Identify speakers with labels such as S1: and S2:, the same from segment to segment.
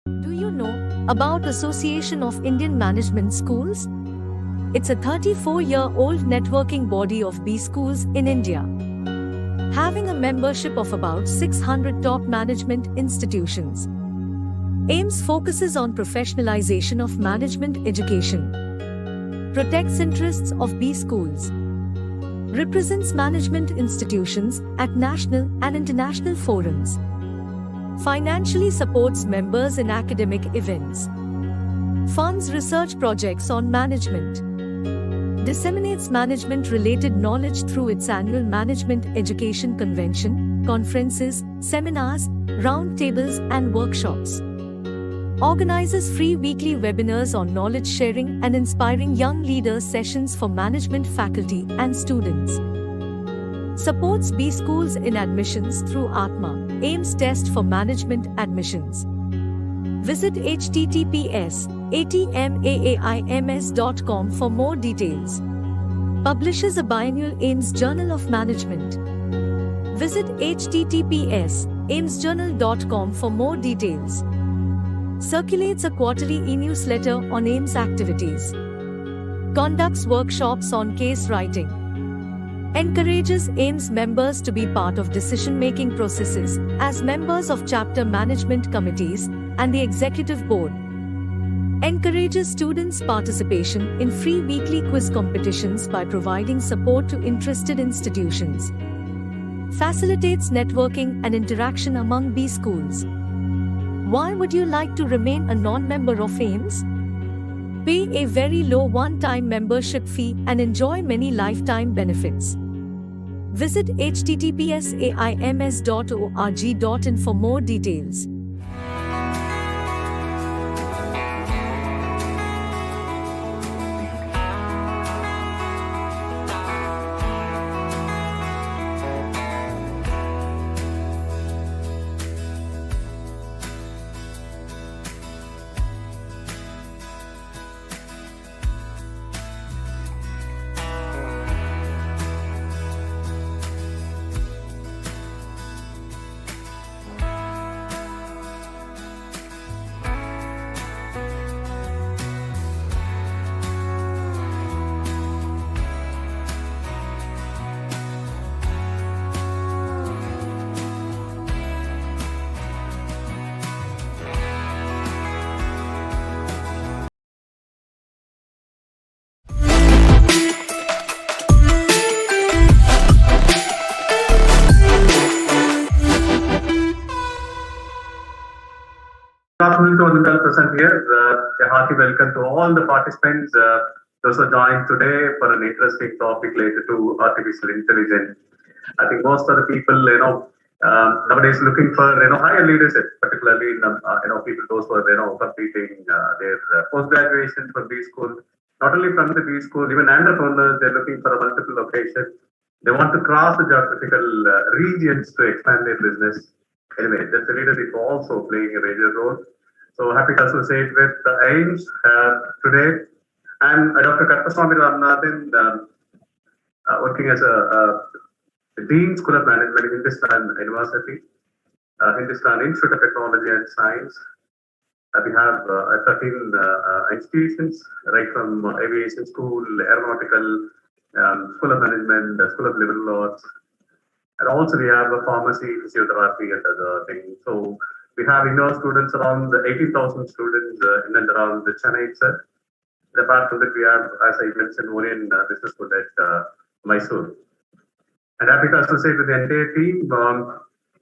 S1: Do you know about Association of Indian Management Schools? It's a 34-year-old networking body of B schools in India, having a membership of about 600 top management institutions. EThames focuses on professionalization of management education, protects interests of B schools, represents management institutions at national and international forums, financially supports members in academic events, funds research projects on management, disseminates management-related knowledge through its annual Management Education Convention, conferences, seminars, roundtables and workshops, organizes free weekly webinars on knowledge sharing and inspiring young leaders sessions for management faculty and students, supports B schools in admissions through Atma, EThames test for management admissions. Visit https://ethames.com for more details. Publishes a biannual EThames Journal of Management. Visit https://etamesjournal.com for more details. Circulates a quarterly e-newsletter on EThames activities. Conducts workshops on case writing. Encourages EThames members to be part of decision-making processes as members of chapter management committees and the executive board. Encourages students' participation in free weekly quiz competitions by providing support to interested institutions. Facilitates networking and interaction among B schools. Why would you like to remain a non-member of EThames? Pay a very low one-time membership fee and enjoy many lifetime benefits. Visit https://aims.org.in for more details.
S2: Good afternoon to all the well present here. A hearty welcome to all the participants. Those who are joined today for an interesting topic related to artificial intelligence. I think most of the people, nowadays looking for higher leadership, particularly in people those who are completing their post graduation from B school. Not only from the B school, even entrepreneurs, they're looking for a multiple location. They want to cross the geographical regions to expand their business. Anyway, that's the leadership also playing a major role. So happy to associate with EThames today. I'm Dr. Karuppasamy Ramanathan, working as a Dean School of Management in Hindustan University, Hindustan Institute of Technology and Science. We have 13 institutions, right from aviation school, aeronautical, School of Management, School of Liberal Arts, and also we have a pharmacy, physiotherapy, and other things. So we have in-house students around 18,000 students in and around the Chennai itself. Apart from that, we have, as I mentioned, Orion Business School at Mysore. And happy to associate with the entire team.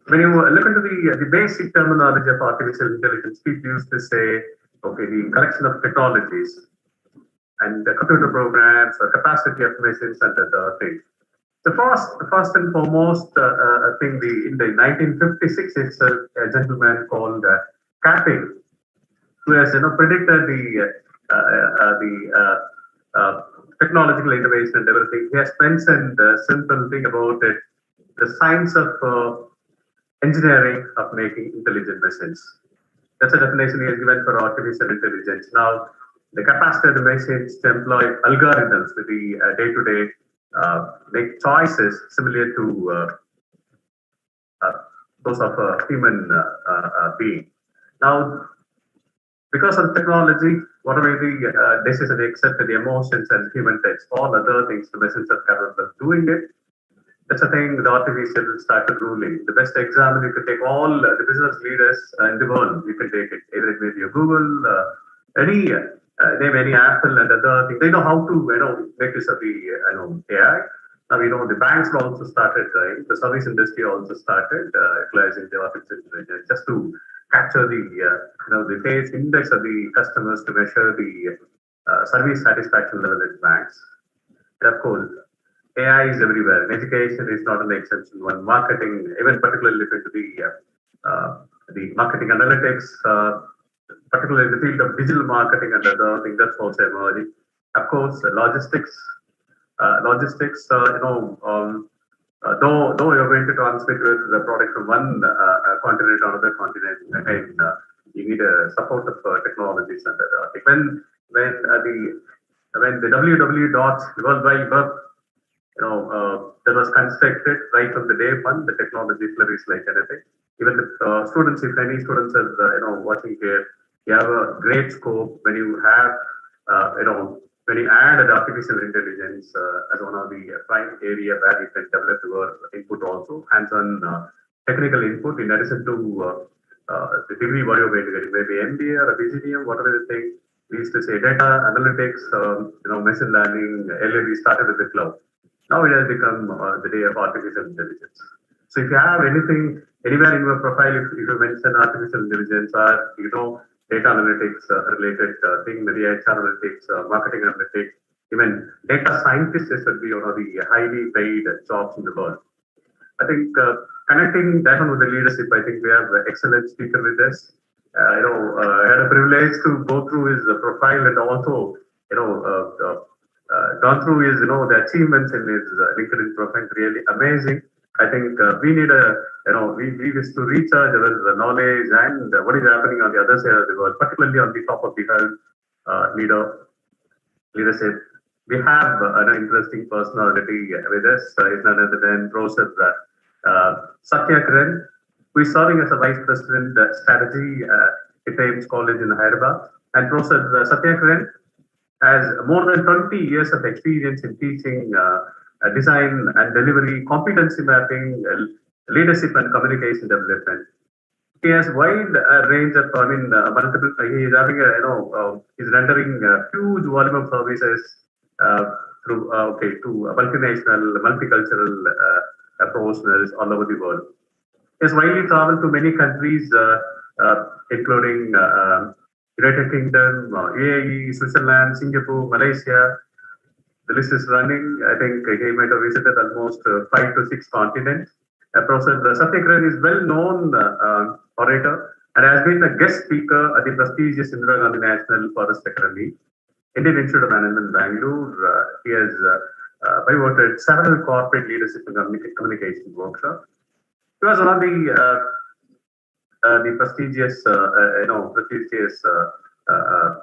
S2: When you look into the basic terminology of artificial intelligence, people used to say, okay, the collection of technologies and the computer programs, or capacity of machines, and other things. The first and foremost thing, in the 1956 itself, a gentleman called Kapping, who has predicted the technological innovation and everything. He has mentioned a simple thing about it: the science of engineering of making intelligent machines. That's a definition he has given for artificial intelligence. Now, the capacity of the machines to employ algorithms with the day-to-day make choices similar to those of a human being. Now, Because of technology, whatever the decision, except the emotions and human touch, all other things, the machines are capable of doing it. That's the thing, the artificial started ruling. The best example, you can take all the business leaders in the world, you can take it, either it may be a Google, name any Apple and other things. They know how to, make use of the, AI. Now, the banks also started, the service industry also started utilizing the artificial intelligence just to capture the, the face index of the customers to measure the service satisfaction level at banks. And of course, AI is everywhere. Education is not an exception. One marketing, even particularly into the marketing analytics, particularly in the field of digital marketing and other things, that's also emerging. Of course, logistics. Though you're going to transmit the product from one continent to another continent, again, you need a support of technologies and other. When the www. World Wide Web, that was constructed right from the day one, the technology flourished like anything. Even the students, if any students are watching here, you have a great scope when you have when you add the artificial intelligence as one of the prime area where you can develop your input also, hands-on technical input in addition to the degree what you're going to get, maybe MBA or a PGDM, whatever the thing. We used to say data analytics, machine learning. Earlier we started with the cloud. Now it has become the day of artificial intelligence. So if you have anything anywhere in your profile, if you mention artificial intelligence or data analytics related thing, maybe HR analytics, marketing analytics, even data scientists should be one of the highly paid jobs in the world. I think connecting that one with the leadership, I think we have an excellent speaker with us. I had a privilege to go through his profile and also, gone through his, the achievements in his LinkedIn profile, really amazing. I think we need we wish to recharge our knowledge and what is happening on the other side of the world, particularly on the top of the leadership. We have an interesting personality with us. It's none other than Prof. Satya, who is serving as a Vice President Strategy at EThames College in Hyderabad. And Prof. Satya has more than 20 years of experience in teaching design and delivery, competency mapping, leadership and communication development. He has wide range of, multiple. He is having he's rendering a huge volume of services through to multinational, multicultural professionals all over the world. He has widely traveled to many countries, including United Kingdom, UAE, Switzerland, Singapore, Malaysia. The list is running. I think he might have visited almost 5 to 6 continents. Professor Satya is well-known orator and has been a guest speaker at the prestigious Indira Gandhi National Forest Academy, Indian Institute of Management, Bangalore. He has pivoted several corporate leadership and communication workshops. He was one of the prestigious,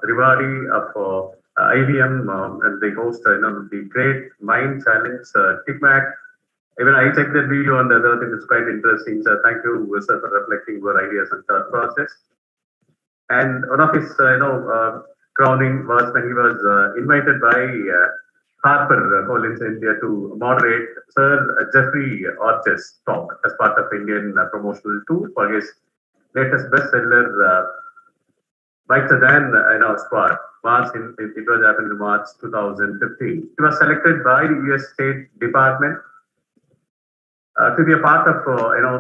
S2: rewardee of IBM, and they host the Great Mind Challenge, TICMAC. Even I checked that video and the other thing is quite interesting. So thank you, sir, for reflecting your ideas and thought process. And one of his, crowning was when he was invited by Harper Collins India to moderate Sir Jeffrey Archer's talk as part of Indian promotional tour for his latest bestseller, Brighter Than Squad. It was happened in March 2015. He was selected by the US State Department to be a part of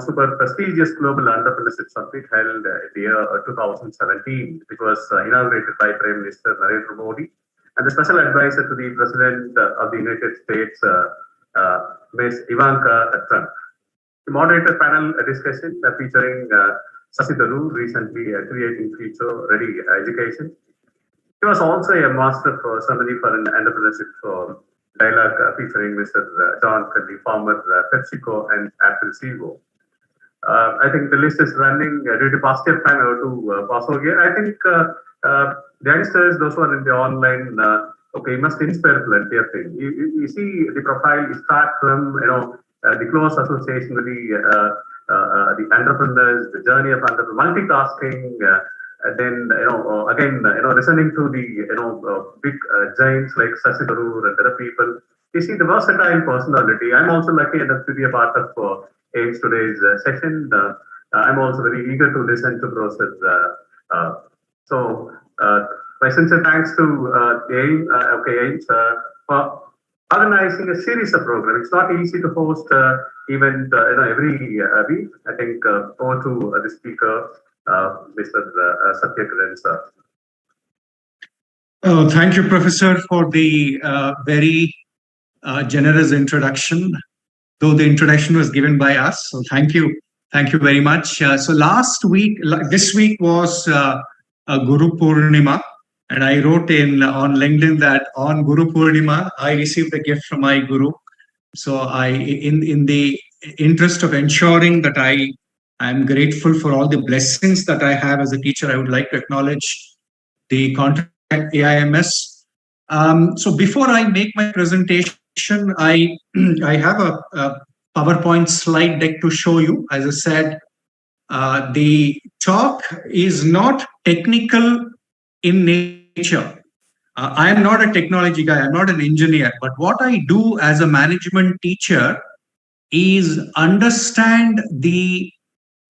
S2: super prestigious global entrepreneurship summit held in the year 2017, which was inaugurated by Prime Minister Narendra Modi and the special advisor to the President of the United States, Ms. Ivanka Trump. The moderator panel discussion featuring Sasi Tharoor, recently creating future-ready education. He was also a master of ceremony for an entrepreneurship dialogue featuring Mr. John Kelly, former PepsiCo and Apple CEO. I think the list is running. Due to paucity of time, I have to pass over here. I think the youngsters, those who are in the online, you must inspire plenty of things. You see the profile, you start from the close association with the entrepreneurs, the journey of multitasking, And then, again, listening to the, big giants like Sasi Tharoor and other people, you see the versatile personality. I'm also lucky enough to be a part of AIMS today's session. I'm also very eager to listen to Prof's. So, my sincere thanks to AIMS for organizing a series of programs. It's not easy to host event every week. I think over to the speaker, Mr. Satya, sir.
S3: Thank you, Professor, for the very generous introduction, though the introduction was given by us. So thank you. Thank you very much. So last week, this week was Guru Purnima. And I wrote on LinkedIn that on Guru Purnima, I received a gift from my Guru. So in the interest of ensuring that I'm grateful for all the blessings that I have as a teacher, I would like to acknowledge the contact AIMS. So before I make my presentation, I have a PowerPoint slide deck to show you. As I said, the talk is not technical in nature. I am not a technology guy. I'm not an engineer. But what I do as a management teacher is understand the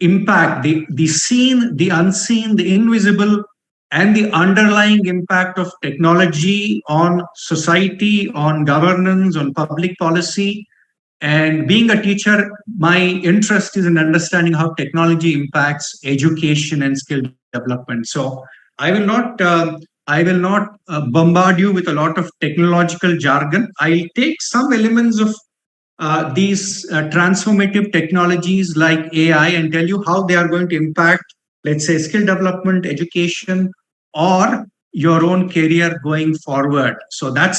S3: impact, the seen, the unseen, the invisible, and the underlying impact of technology on society, on governance, on public policy. And being a teacher, my interest is in understanding how technology impacts education and skill development. So I will not bombard you with a lot of technological jargon. I'll take some elements of these transformative technologies like AI and tell you how they are going to impact, let's say, skill development, education, or your own career going forward. So that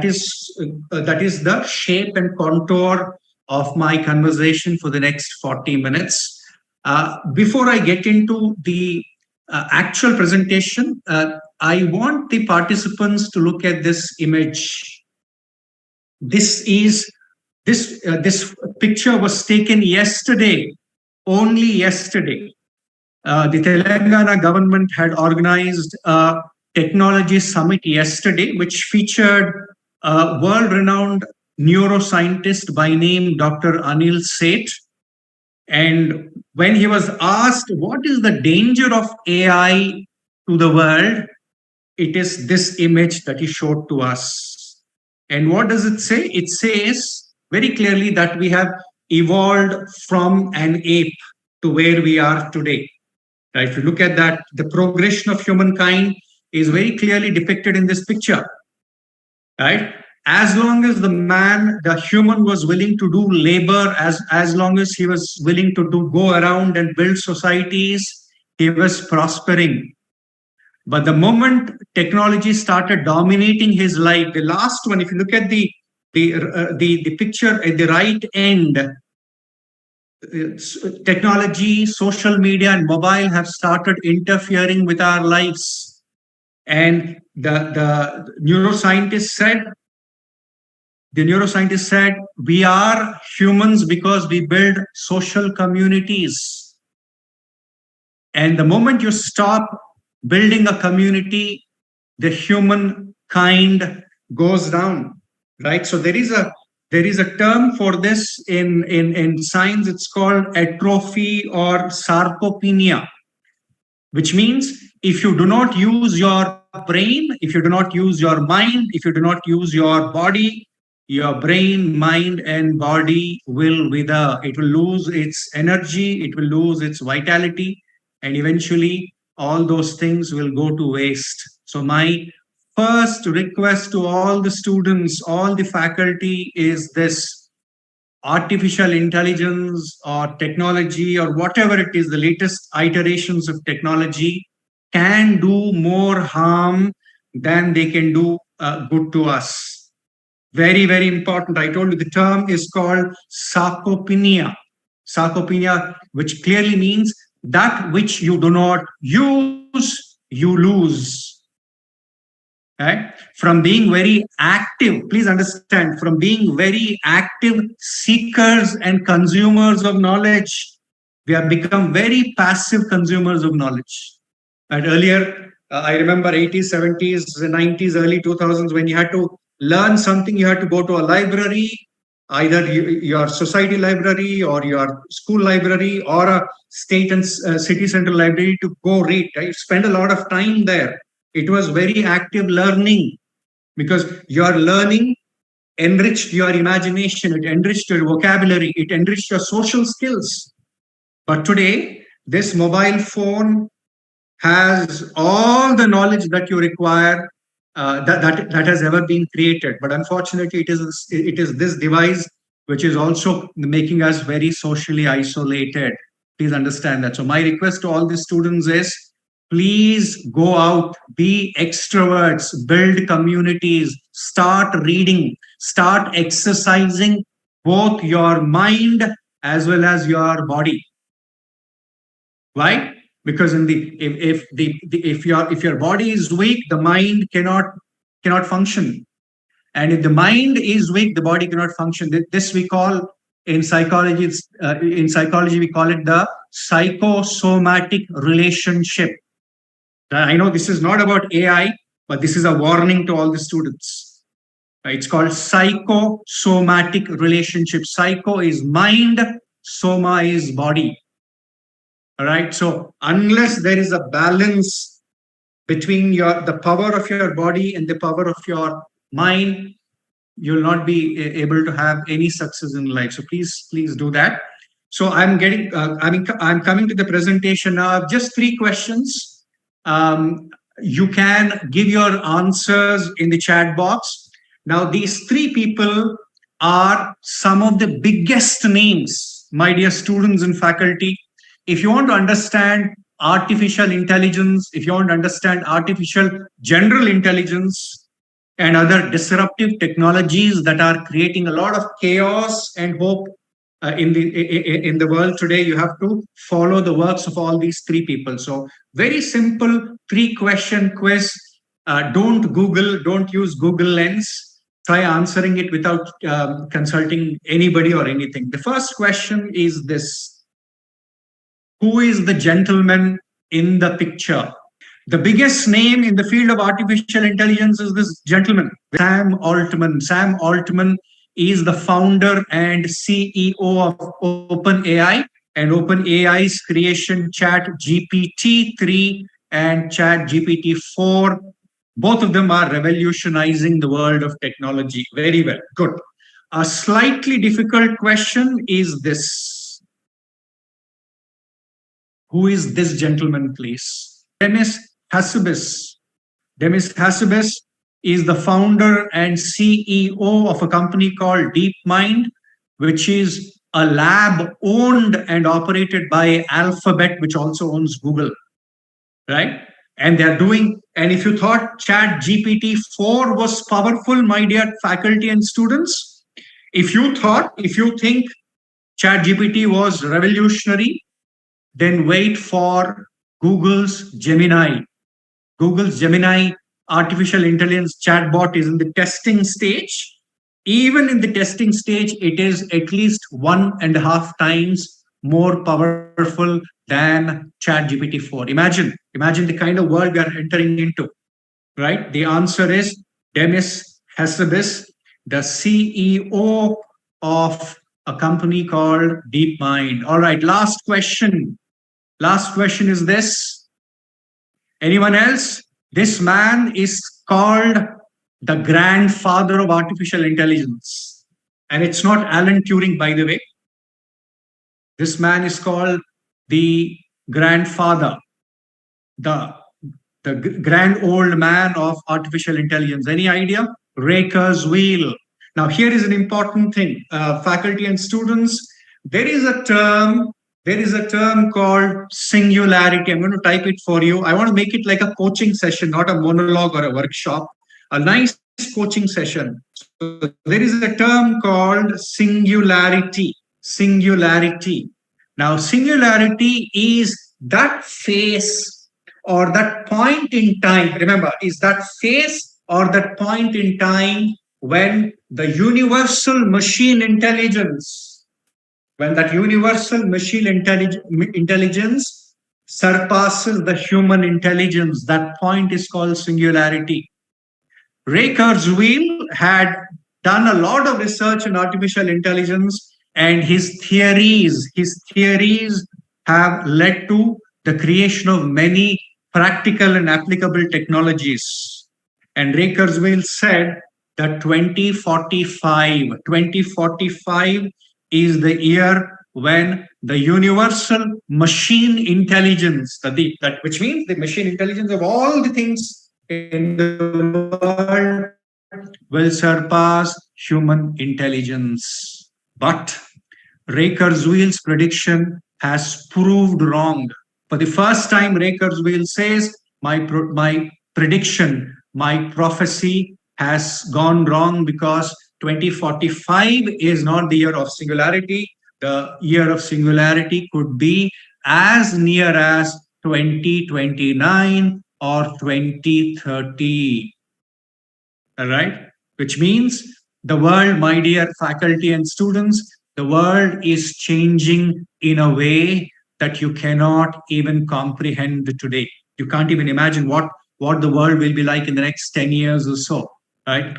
S3: is the shape and contour of my conversation for the next 40 minutes. Before I get into the actual presentation, I want the participants to look at this image. This picture was taken yesterday, only yesterday. The Telangana government had organized a technology summit yesterday, which featured a world-renowned neuroscientist by name Dr. Anil Seth. And when he was asked what is the danger of AI to the world, it is this image that he showed to us. And what does it say? It says very clearly that we have evolved from an ape to where we are today. Right? If you look at that, the progression of humankind is very clearly depicted in this picture. Right? As long as the human was willing to do labor, as long as he was willing to go around and build societies, he was prospering. But the moment technology started dominating his life, the last one, if you look at the picture at the right end, technology, social media, and mobile have started interfering with our lives. And the neuroscientist said, we are humans because we build social communities. And the moment you stop building a community, the humankind goes down, right? So there is a term for this in science. It's called atrophy or sarcopenia, which means if you do not use your brain, if you do not use your mind, if you do not use your body, your brain, mind, and body will wither. It will lose its energy, it will lose its vitality, and eventually all those things will go to waste. So my first request to all the students, all the faculty is this: artificial intelligence or technology or whatever it is, the latest iterations of technology can do more harm than they can do good to us. Very, very important. I told you the term is called sarcopenia. Sarcopenia, which clearly means that which you do not use, you lose. Right? From being very active, please understand, from being very active seekers and consumers of knowledge, we have become very passive consumers of knowledge. And earlier, I remember 80s, 70s, 90s, early 2000s, when you had to learn something, you had to go to a library, either your society library or your school library or a state and city center library to go read. Right? Spend a lot of time there. It was very active learning because your learning enriched your imagination, it enriched your vocabulary, it enriched your social skills. But today, this mobile phone has all the knowledge that you require that has ever been created. But unfortunately, it is this device which is also making us very socially isolated. Please understand that. So my request to all the students is, please go out, be extroverts, build communities, start reading, start exercising both your mind as well as your body. Why? Because in the if your body is weak, the mind cannot function, and if the mind is weak, the body cannot function. This we call in psychology. In psychology, we call it the psychosomatic relationship. I know this is not about AI, but this is a warning to all the students. It's called psychosomatic relationship. Psycho is mind, soma is body. All right. So unless there is a balance between the power of your body and the power of your mind, you'll not be able to have any success in life. So please do that. So I'm coming to the presentation now. Just 3 questions. You can give your answers in the chat box. Now, these 3 people are some of the biggest names, my dear students and faculty. If you want to understand artificial intelligence, if you want to understand artificial general intelligence and other disruptive technologies that are creating a lot of chaos and hope in the world today, you have to follow the works of all these 3 people. So very simple 3-question quiz. Don't use Google Lens. Try answering it without consulting anybody or anything. The first question is this: who is the gentleman in the picture? The biggest name in the field of artificial intelligence is this gentleman, Sam Altman. Sam Altman is the founder and CEO of OpenAI, and OpenAI's creation ChatGPT-3 and ChatGPT-4. Both of them are revolutionizing the world of technology. Very well. Good. A slightly difficult question is this: who is this gentleman, please? Demis Hassabis. Demis Hassabis is the founder and CEO of a company called DeepMind, which is a lab owned and operated by Alphabet, which also owns Google, right? And they're doing, and if you thought ChatGPT-4 was powerful, my dear faculty and students, if you think ChatGPT was revolutionary, then wait for Google's Gemini. Google's Gemini artificial intelligence chatbot is in the testing stage. Even in the testing stage, it is at least 1.5 times more powerful than ChatGPT-4. Imagine the kind of world we are entering into, right? The answer is Demis Hassabis, the CEO of a company called DeepMind. All right, last question. Last question is this: anyone else? This man is called the grandfather of artificial intelligence. And it's not Alan Turing, by the way. This man is called the grandfather, the grand old man of artificial intelligence. Any idea? Raker's wheel. Now, here is an important thing. Faculty and students, there is a term called singularity. I'm going to type it for you. I want to make it like a coaching session, not a monologue or a workshop. A nice coaching session. So there is a term called singularity. Singularity. Now, singularity is that phase or that point in time. Remember, is that phase or that point in time when the universal machine intelligence, when that universal machine intelligence surpasses the human intelligence. That point is called singularity. Ray Kurzweil had done a lot of research in artificial intelligence, and his theories have led to the creation of many practical and applicable technologies. And Ray Kurzweil said that 2045 is the year when the universal machine intelligence, which means the machine intelligence of all the things in the world, will surpass human intelligence. But Ray Kurzweil's prediction has proved wrong. For the first time, Ray Kurzweil says, my prediction, my prophecy has gone wrong, because 2045 is not the year of singularity. The year of singularity could be as near as 2029 or 2030. All right? Which means the world, my dear faculty and students, the world is changing in a way that you cannot even comprehend today. You can't even imagine what the world will be like in the next 10 years or so, right?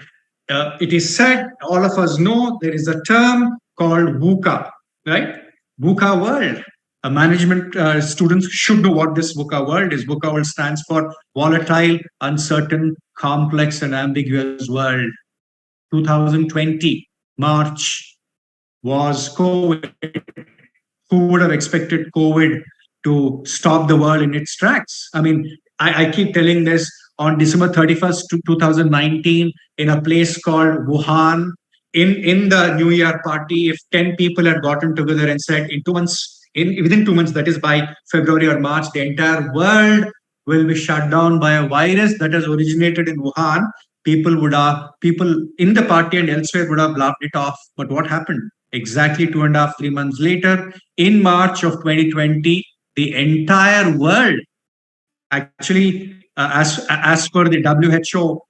S3: It is said, all of us know, there is a term called VUCA, right? VUCA world. Management students should know what this VUCA world is. VUCA world stands for volatile, uncertain, complex, and ambiguous world. 2020, March, was COVID. Who would have expected COVID to stop the world in its tracks? I mean, I keep telling this, on December 31st, 2019, in a place called Wuhan, in the New Year party, if 10 people had gotten together and said, within 2 months, that is by February or March, the entire world will be shut down by a virus that has originated in Wuhan, people in the party and elsewhere would have laughed it off. But what happened? Exactly 2.5, 3 months later, in March of 2020, the entire world, actually, as per the WHO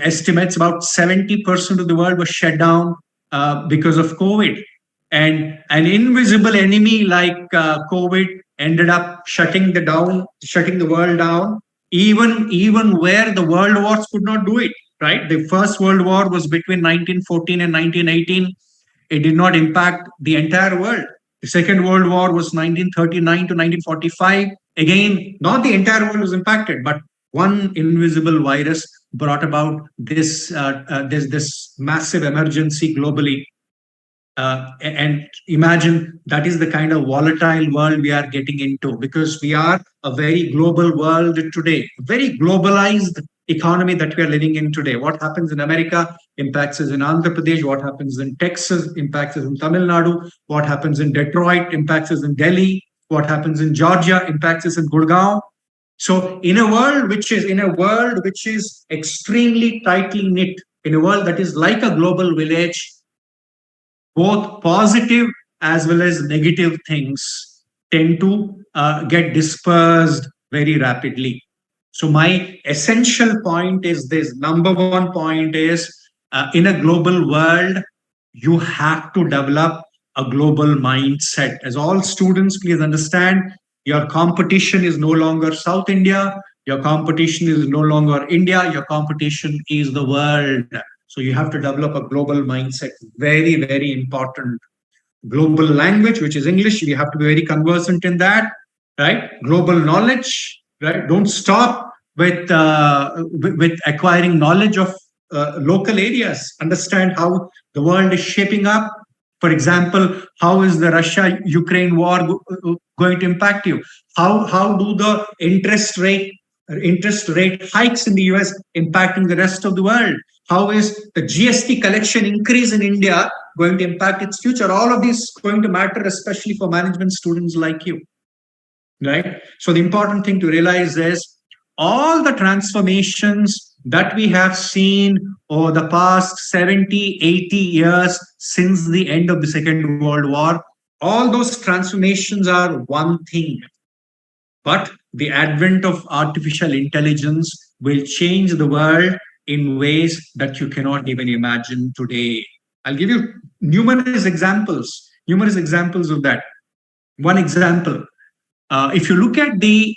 S3: estimates, about 70% of the world was shut down because of COVID. And an invisible enemy like COVID ended up shutting the world down, even where the world wars could not do it, right? The First World War was between 1914 and 1918. It did not impact the entire world. The Second World War was 1939 to 1945. Again, not the entire world was impacted, but one invisible virus brought about this massive emergency globally. And imagine, that is the kind of volatile world we are getting into, because we are a very global world today, very globalized economy that we are living in today. What happens in America impacts us in Andhra Pradesh. What happens in Texas impacts us in Tamil Nadu. What happens in Detroit impacts us in Delhi. What happens in Georgia impacts us in Gurgaon. So in a world which is extremely tightly knit, in a world that is like a global village, both positive as well as negative things tend to get dispersed very rapidly. So my essential point is this. Number one point is, in a global world, you have to develop a global mindset. As all students, please understand, your competition is no longer South India. Your competition is no longer India. Your competition is the world. So you have to develop a global mindset. Very, very important. Global language, which is English. You have to be very conversant in that, right? Global knowledge, right? Don't stop with acquiring knowledge of local areas. Understand how the world is shaping up. For example, how is the Russia-Ukraine war going to impact you? How do the interest rate hikes in the US impacting the rest of the world? How is the GST collection increase in India going to impact its future? All of these going to matter, especially for management students like you, right? So the important thing to realize is, all the transformations that we have seen over the past 70, 80 years since the end of the Second World War, all those transformations are one thing. But the advent of artificial intelligence will change the world in ways that you cannot even imagine today. I'll give you numerous examples of that. One example, if you look at the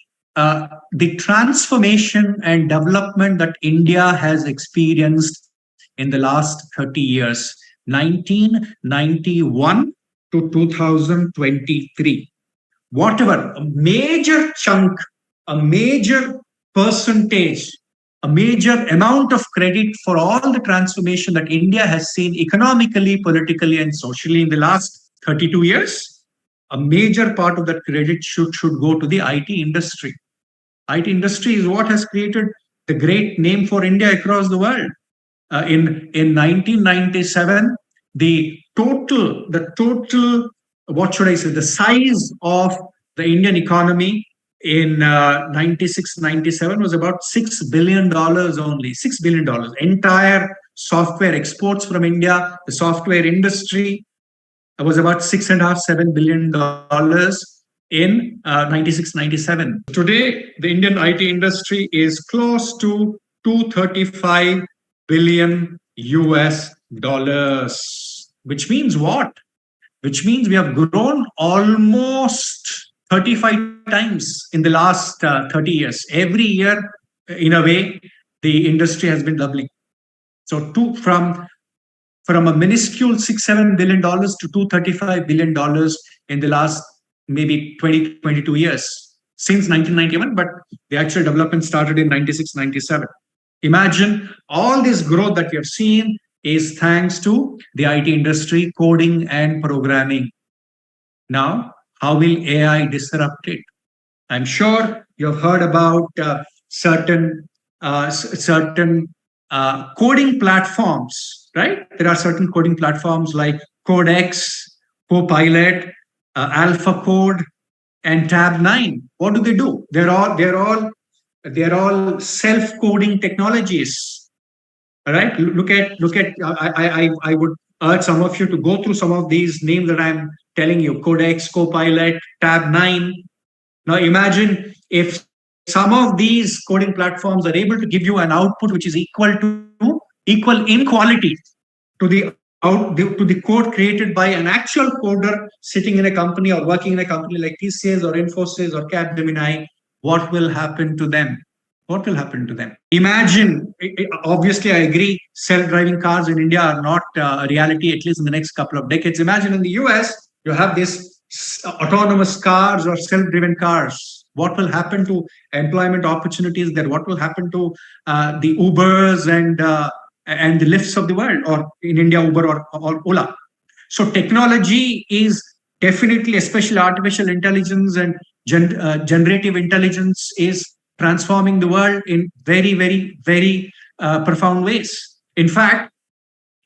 S3: transformation and development that India has experienced in the last 30 years, 1991 to 2023, whatever, a major chunk, a major percentage, a major amount of credit for all the transformation that India has seen economically, politically, and socially in the last 32 years, a major part of that credit should go to the IT industry. IT industry is what has created the great name for India across the world. In 1997, the total, what should I say, the size of the Indian economy in 96-97 was about $6 billion only. $6 billion. Entire software exports from India, the software industry was about $6.5-7 billion in 96-97. Today, the Indian IT industry is close to $235 billion US dollars. Which means what? Which means we have grown almost 35 times in the last 30 years. Every year, in a way, the industry has been doubling. So from a minuscule $6-7 billion to $235 billion in the last maybe 20-22 years since 1991, but the actual development started in 96-97. Imagine all this growth that we have seen is thanks to the IT industry, coding and programming. Now, how will AI disrupt it? I'm sure you've heard about certain coding platforms, right? There are certain coding platforms like Codex, Copilot, AlphaCode, and Tab9. What do? They're all self-coding technologies. All right. Look at. I would urge some of you to go through some of these names that I'm telling you: Codex, Copilot, Tab9. Now imagine if some of these coding platforms are able to give you an output which is equal in quality to the code created by an actual coder sitting in a company or working in a company like TCS or Infosys or Capgemini. What will happen to them? What will happen to them? Imagine, obviously, I agree, self-driving cars in India are not a reality, at least in the next couple of decades. Imagine in the US, you have this autonomous cars or self-driven cars. What will happen to employment opportunities there? What will happen to the Ubers and the Lyfts of the world, or in India, Uber or Ola? So technology is definitely, especially artificial intelligence and generative intelligence, is transforming the world in very, very, very profound ways. In fact,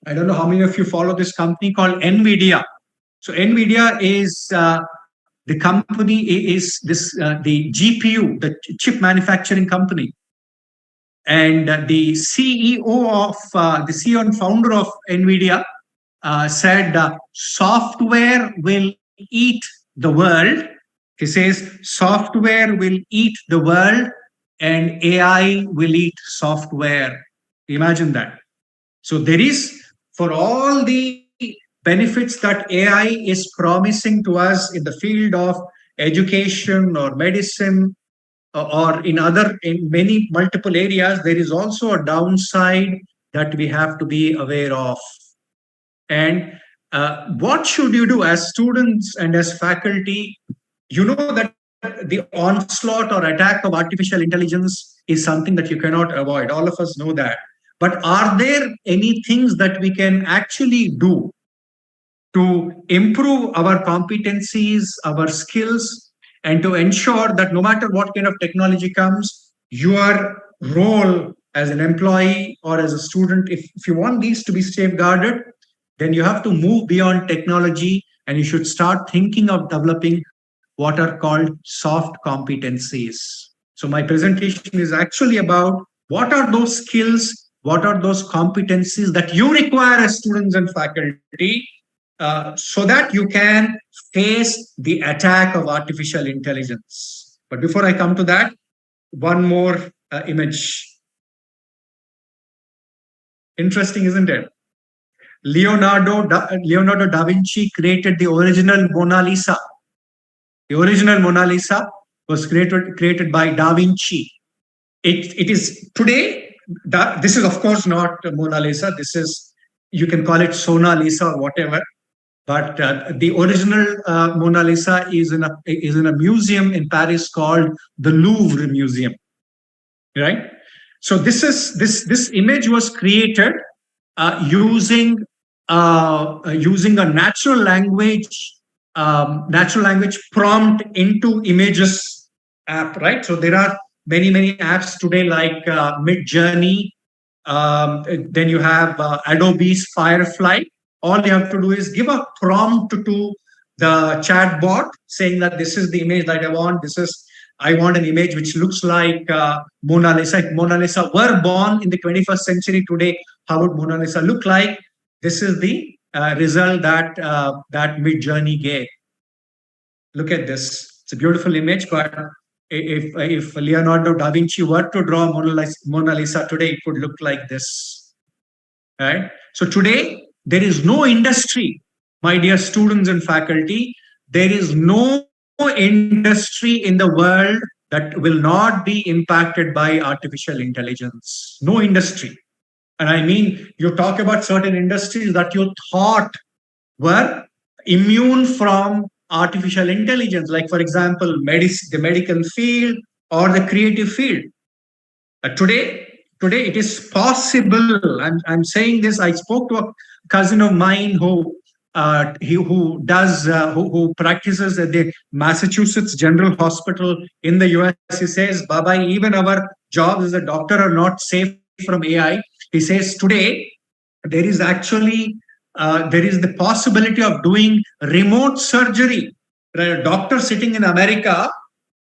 S3: I don't know how many of you follow this company called NVIDIA. So NVIDIA is the company is the GPU, the chip manufacturing company, and the CEO and founder of NVIDIA said, "Software will eat the world." He says, "Software will eat the world, and AI will eat software." Imagine that. So there is, for all the benefits that AI is promising to us in the field of education or medicine or in many multiple areas, there is also a downside that we have to be aware of. And what should you do as students and as faculty? You know that the onslaught or attack of artificial intelligence is something that you cannot avoid. All of us know that. But are there any things that we can actually do to improve our competencies, our skills, and to ensure that no matter what kind of technology comes, your role as an employee or as a student, if you want these to be safeguarded, then you have to move beyond technology and you should start thinking of developing what are called soft competencies. So my presentation is actually about what are those skills, what are those competencies that you require as students and faculty so that you can face the attack of artificial intelligence. But before I come to that, one more image. Interesting, isn't it? Leonardo da Vinci created the original Mona Lisa. The original Mona Lisa was created by Da Vinci. It is today, this is of course not Mona Lisa. This is, you can call it Sona Lisa or whatever. But the original Mona Lisa is in a museum in Paris called the Louvre Museum, right? So this image was created using a natural language prompt into images app, right? So there are many apps today like Midjourney. Then you have Adobe's Firefly. All you have to do is give a prompt to the chat bot saying that this is the image that I want. I want an image which looks like Mona Lisa. If Mona Lisa were born in the 21st century today, how would Mona Lisa look like? This is the result that Midjourney gave. Look at this. It's a beautiful image, but if Leonardo da Vinci were to draw Mona Lisa today, it would look like this, right? So today, there is no industry, my dear students and faculty, there is no industry in the world that will not be impacted by artificial intelligence. No industry. And I mean, you talk about certain industries that you thought were immune from artificial intelligence, like, for example, the medical field or the creative field. Today it is possible. I'm saying this. I spoke to a cousin of mine who practices at the Massachusetts General Hospital in the US. He says, Baba, even our jobs as a doctor are not safe from AI. He says today there is actually the possibility of doing remote surgery. A doctor sitting in America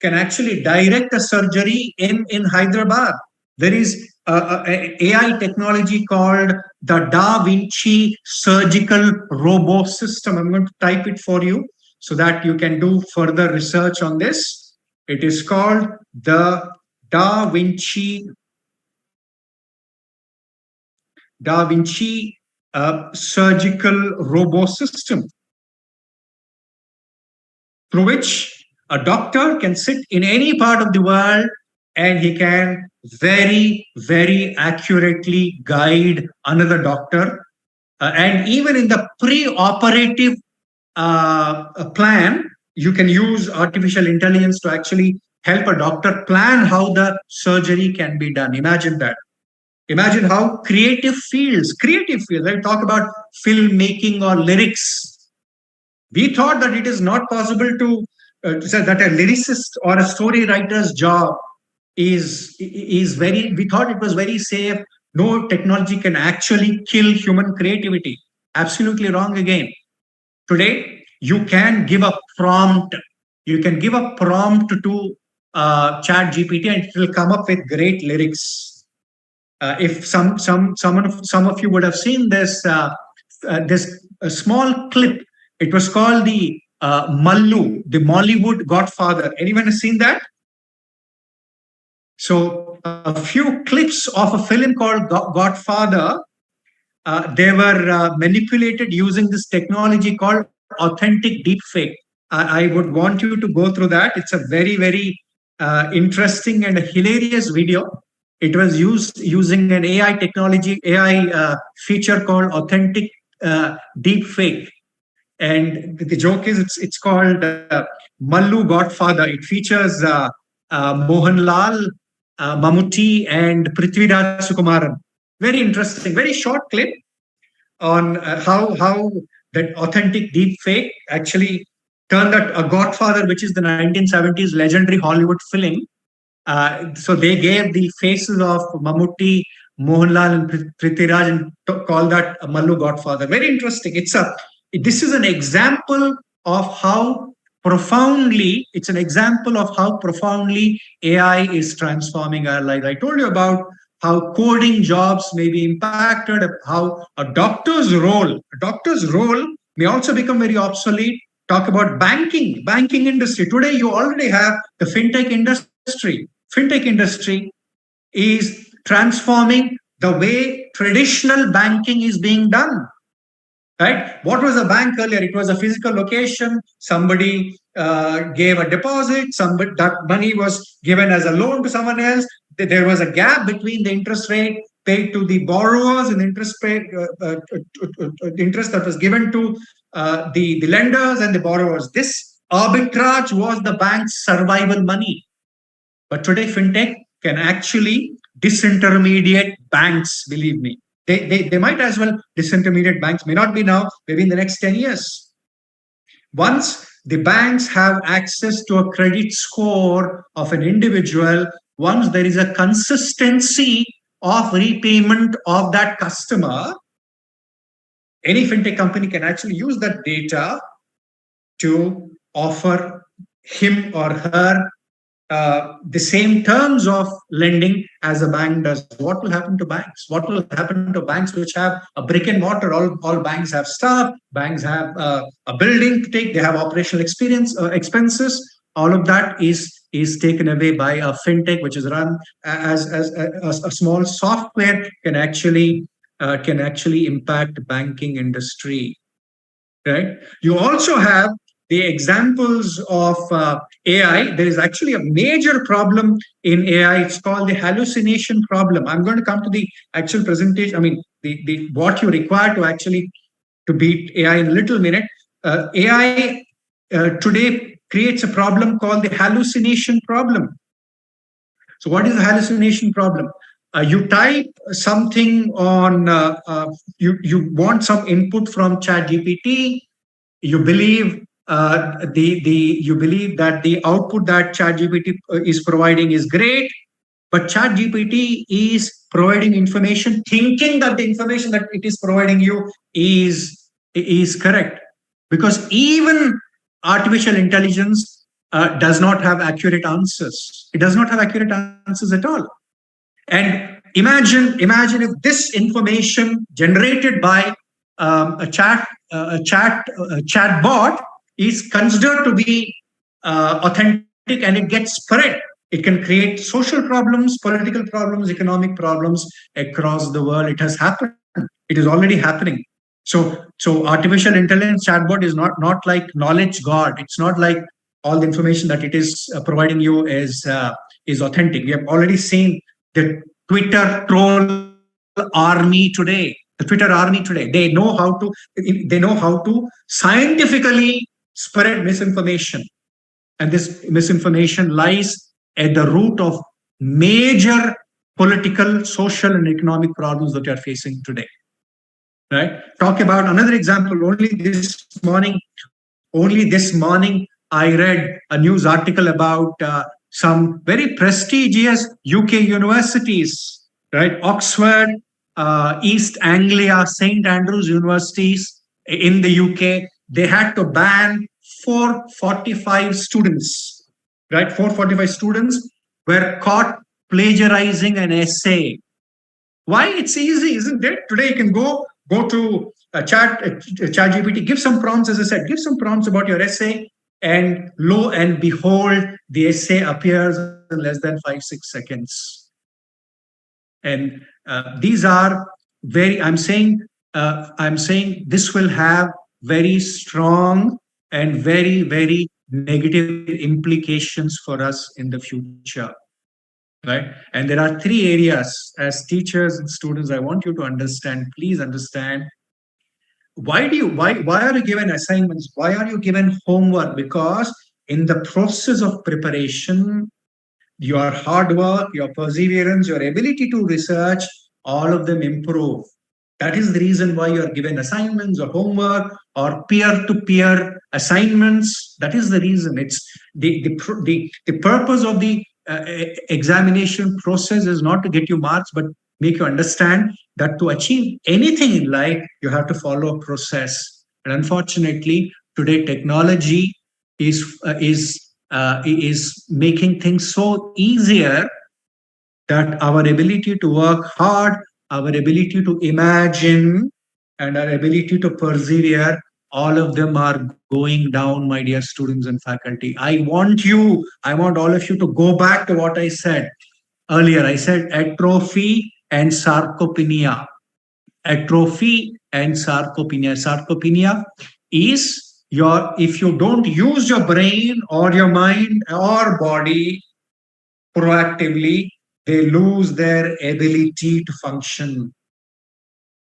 S3: can actually direct a surgery in Hyderabad. There is an AI technology called the Da Vinci Surgical Robo System. I'm going to type it for you so that you can do further research on this. It is called the Da Vinci Surgical Robo System, through which a doctor can sit in any part of the world and he can very, very accurately guide another doctor. And even in the pre-operative plan, you can use artificial intelligence to actually help a doctor plan how the surgery can be done. Imagine that. Imagine how creative fields, I talk about filmmaking or lyrics. We thought that it is not possible to say that a lyricist or a story writer's job is very, we thought it was very safe. No technology can actually kill human creativity. Absolutely wrong again. Today, you can give a prompt. You can give a prompt to Chat GPT and it will come up with great lyrics. If some of you would have seen this a small clip, it was called the Mallu, the Mollywood Godfather. Anyone has seen that? So a few clips of a film called Godfather, they were manipulated using this technology called authentic deepfake. I would want you to go through that. It's a very, very interesting and a hilarious video. It was used using an AI feature called authentic deepfake. And the joke is it's called Mallu Godfather. It features Mohanlal, Mammootty, and Prithviraj Sukumaran. Very interesting, very short clip on how that authentic deepfake actually turned out a Godfather, which is the 1970s legendary Hollywood film. So they gave the faces of Mammootty, Mohanlal, and Prithviraj and called that a Mallu Godfather. Very interesting. This is an example of how profoundly AI is transforming our lives. I told you about how coding jobs may be impacted, how a doctor's role may also become very obsolete. Talk about banking industry. Today, you already have the fintech industry. Fintech industry is transforming the way traditional banking is being done. Right? What was a bank earlier? It was a physical location. Somebody gave a deposit, that money was given as a loan to someone else. There was a gap between the interest rate paid to the borrowers and interest that was given to the lenders and the borrowers. This arbitrage was the bank's survival money. But today, fintech can actually disintermediate banks, believe me. They might as well disintermediate banks, may not be now, maybe in the next 10 years. Once the banks have access to a credit score of an individual, once there is a consistency of repayment of that customer, any fintech company can actually use that data to offer him or her the same terms of lending as a bank does. What will happen to banks? What will happen to banks which have a brick and mortar? All banks have staff, banks have a building to take, they have operational expenses. All of that is taken away by a fintech, which is run as a small software can actually impact banking industry. Right? You also have the examples of AI. There is actually a major problem in AI. It's called the hallucination problem. I'm going to come to the actual presentation. I mean, the what you require to beat AI in a little minute. AI today creates a problem called the hallucination problem. So what is the hallucination problem? You type something on, you want some input from ChatGPT. You believe you believe that the output that ChatGPT is providing is great, but ChatGPT is providing information thinking that the information that it is providing you is correct, because even artificial intelligence does not have accurate answers. It does not have accurate answers at all. And imagine if this information generated by a chatbot is considered to be authentic and it gets spread. It can create social problems, political problems, economic problems across the world. It has happened. It is already happening. So artificial intelligence chatbot is not like knowledge God. It's not like all the information that it is providing you is authentic. We have already seen the Twitter troll army today. The Twitter army today. They know how to scientifically spread misinformation. And this misinformation lies at the root of major political, social, and economic problems that we are facing today. Right? Talk about another example. Only this morning, I read a news article about some very prestigious UK universities, right? Oxford, East Anglia, St. Andrews universities in the UK. They had to ban 445 students, right? 445 students were caught plagiarizing an essay. Why? It's easy, isn't it? Today you can go to ChatGPT, give some prompts, as I said, give some prompts about your essay, and lo and behold, the essay appears in less than 5-6 seconds. And these are I'm saying this will have very strong and very, very negative implications for us in the future. Right? And there are 3 areas as teachers and students I want you to understand. Please understand. Why are you given assignments? Why are you given homework? Because in the process of preparation, your hard work, your perseverance, your ability to research, all of them improve. That is the reason why you are given assignments or homework or peer-to-peer assignments. That is the reason. It's the purpose of the examination process is not to get you marks, but make you understand that to achieve anything in life, you have to follow a process. And unfortunately, today technology is making things so easier that our ability to work hard, our ability to imagine, and our ability to persevere, all of them are going down, my dear students and faculty. I want all of you to go back to what I said earlier. I said atrophy and sarcopenia. Atrophy and sarcopenia. Sarcopenia is if you don't use your brain or your mind or body proactively, they lose their ability to function.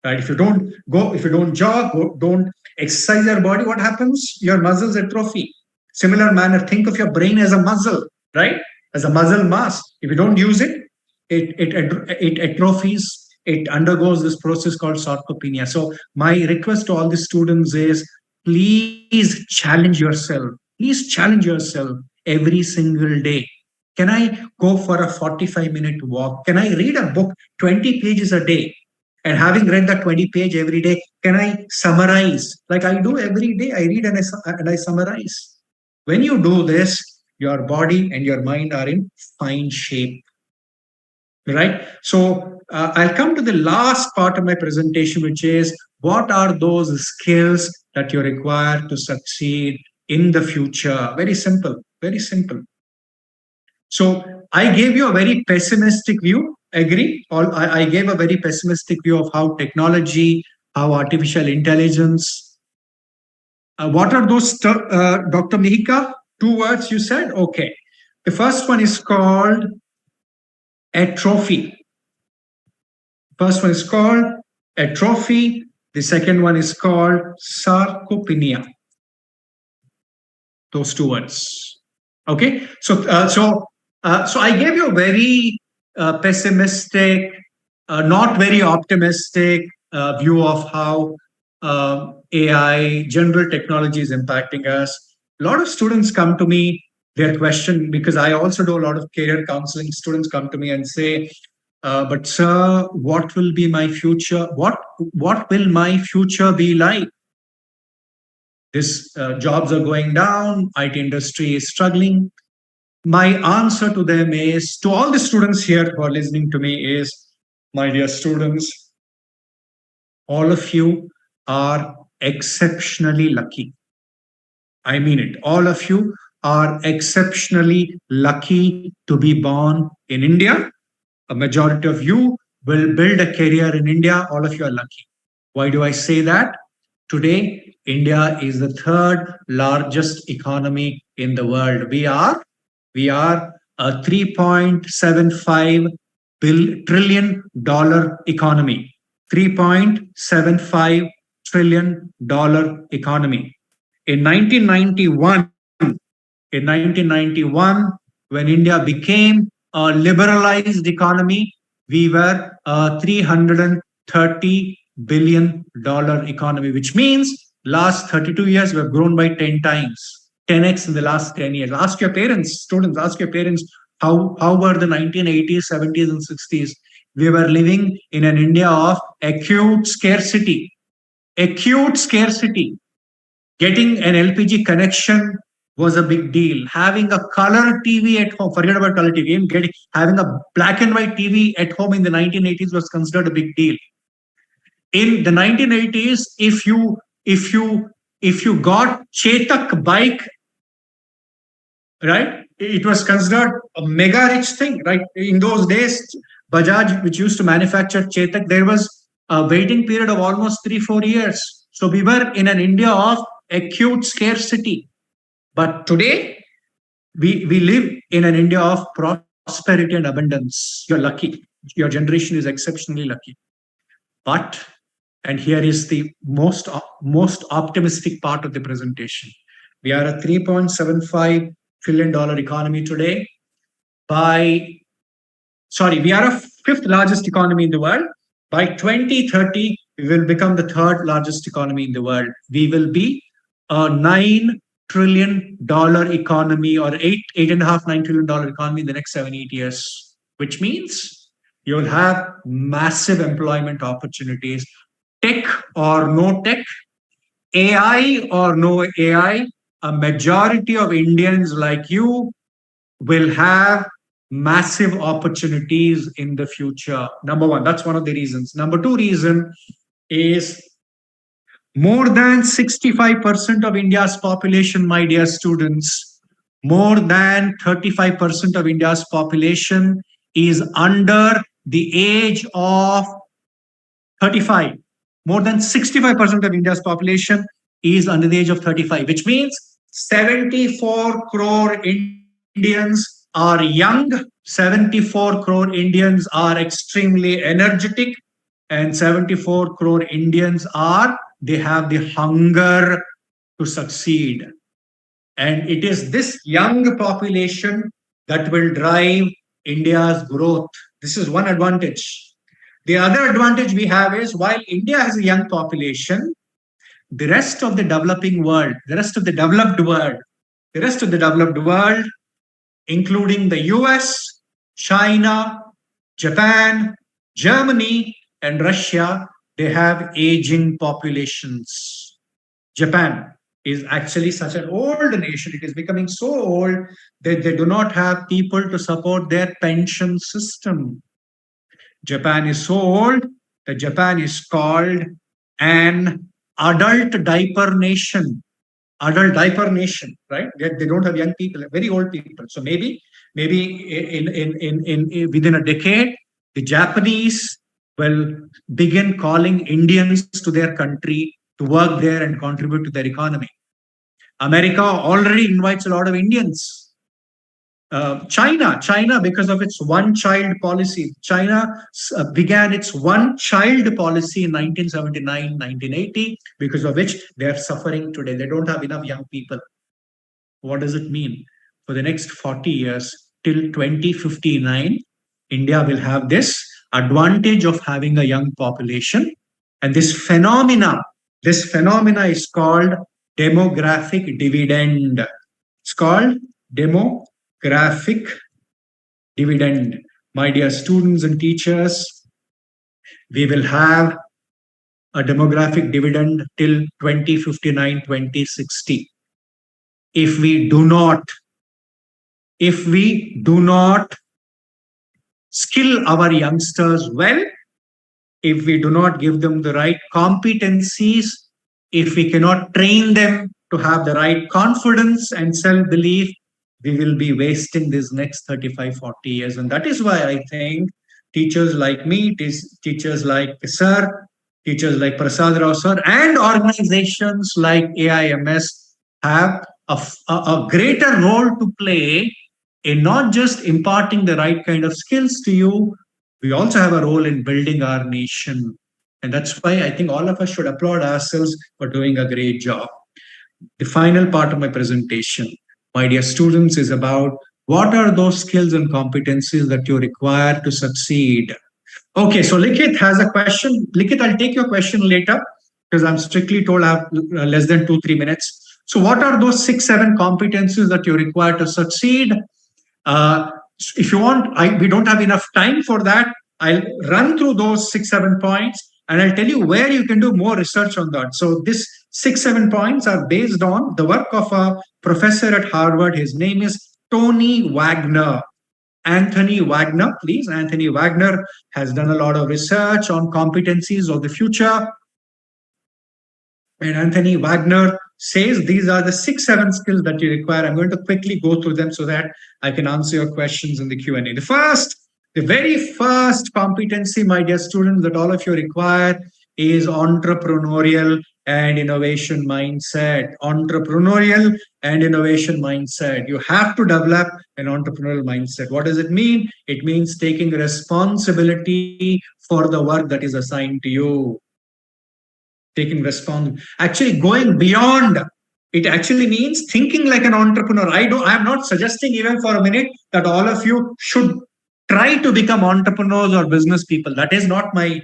S3: Right? If you don't jog, don't exercise your body, what happens? Your muscles atrophy. Similar manner, think of your brain as a muscle, right? As a muscle mass. If you don't use it, it atrophies. It undergoes this process called sarcopenia. So my request to all the students is, please challenge yourself. Please challenge yourself every single day. Can I go for a 45-minute walk? Can I read a book 20 pages a day? And having read that 20 page every day, can I summarize? Like I do every day, I read and I summarize. When you do this, your body and your mind are in fine shape. Right? So I'll come to the last part of my presentation, which is what are those skills that you require to succeed in the future? Very simple, very simple. So I gave you a very pessimistic view. Agree? I gave a very pessimistic view of how technology, how artificial intelligence. What are those, Dr. Mihika? 2 words you said? Okay. The first one is called atrophy. First one is called atrophy. The second one is called sarcopenia. Those 2 words. Okay. So I gave you a very pessimistic, not very optimistic view of how AI, general technology is impacting us. A lot of students come to me, their question, because I also do a lot of career counseling, students come to me and say, but sir, what will be my future? What will my future be like? This jobs are going down, IT industry is struggling. My answer to them is, to all the students here who are listening to me is, my dear students, all of you are exceptionally lucky. I mean it. All of you are exceptionally lucky to be born in India. A majority of you will build a career in India. All of you are lucky. Why do I say that? Today, India is the 3rd largest economy in the world. We are a $3.75 trillion economy. $3.75 trillion economy. In 1991, when India became a liberalized economy, we were a $330 billion economy, which means last 32 years we have grown by 10 times, 10x in the last 10 years. Ask your parents, students, ask your parents, how were the 1980s, 70s, and 60s? We were living in an India of acute scarcity. Acute scarcity. Getting an LPG connection was a big deal. Having a color TV at home, forget about color TV, having a black and white TV at home in the 1980s was considered a big deal. In the 1980s, if you got Chetak bike, right, it was considered a mega rich thing, right? In those days, Bajaj, which used to manufacture Chetak, there was a waiting period of almost 3-4 years. So we were in an India of acute scarcity. But today, we live in an India of prosperity and abundance. You're lucky. Your generation is exceptionally lucky. But, and here is the most optimistic part of the presentation. We are a $3.75 trillion economy today. We are a 5th largest economy in the world. By 2030, we will become the 3rd largest economy in the world. We will be a $9 trillion economy, or $8.5-9 trillion economy in the next 7-8 years, which means you'll have massive employment opportunities. Tech or no tech, AI or no AI, a majority of Indians like you will have massive opportunities in the future. Number one, that's one of the reasons. Number 2 reason is more than 65% of India's population, my dear students, more than 35% of India's population is under the age of 35. More than 65% of India's population is under the age of 35, which means 74 crore Indians are young, 74 crore Indians are extremely energetic, and 74 crore Indians they have the hunger to succeed. And it is this young population that will drive India's growth. This is one advantage. The other advantage we have is while India has a young population, the rest of the developing world, the rest of the developed world, including the US, China, Japan, Germany, and Russia, they have aging populations. Japan is actually such an old nation. It is becoming so old that they do not have people to support their pension system. Japan is so old that Japan is called an adult diaper nation. Adult diaper nation, right? They don't have young people, very old people. So maybe in within a decade, the Japanese will begin calling Indians to their country to work there and contribute to their economy. America already invites a lot of Indians. China, because of its one-child policy, China began its one-child policy in 1979, 1980, because of which they are suffering today. They don't have enough young people. What does it mean? For the next 40 years, till 2059, India will have this advantage of having a young population. And this phenomena is called demographic dividend. It's called demographic dividend. My dear students and teachers, we will have a demographic dividend till 2059, 2060. If we do not skill our youngsters well, if we do not give them the right competencies, if we cannot train them to have the right confidence and self-belief, we will be wasting these next 35, 40 years. And that is why I think teachers like me, teachers like Sir, teachers like Prasad Rao Sir, and organizations like AIMS have a greater role to play in not just imparting the right kind of skills to you, we also have a role in building our nation. And that's why I think all of us should applaud ourselves for doing a great job. The final part of my presentation, my dear students, is about what are those skills and competencies that you require to succeed. Okay, so Likith has a question. Likith, I'll take your question later because I'm strictly told I have less than 2-3 minutes. So what are those 6-7 competencies that you require to succeed? If you want, we don't have enough time for that. I'll run through those 6-7 points and I'll tell you where you can do more research on that. So this 6-7 points are based on the work of a professor at Harvard. His name is Tony Wagner. Anthony Wagner, please. Anthony Wagner has done a lot of research on competencies of the future. And Anthony Wagner says these are the 6-7 skills that you require. I'm going to quickly go through them so that I can answer your questions in the Q&A. The very first competency, my dear students, that all of you require is entrepreneurial and innovation mindset. Entrepreneurial and innovation mindset. You have to develop an entrepreneurial mindset. What does it mean? It means taking responsibility for the work that is assigned to you. Taking responsibility, actually going beyond. It actually means thinking like an entrepreneur. I'm not suggesting even for a minute that all of you should try to become entrepreneurs or business people. That is not my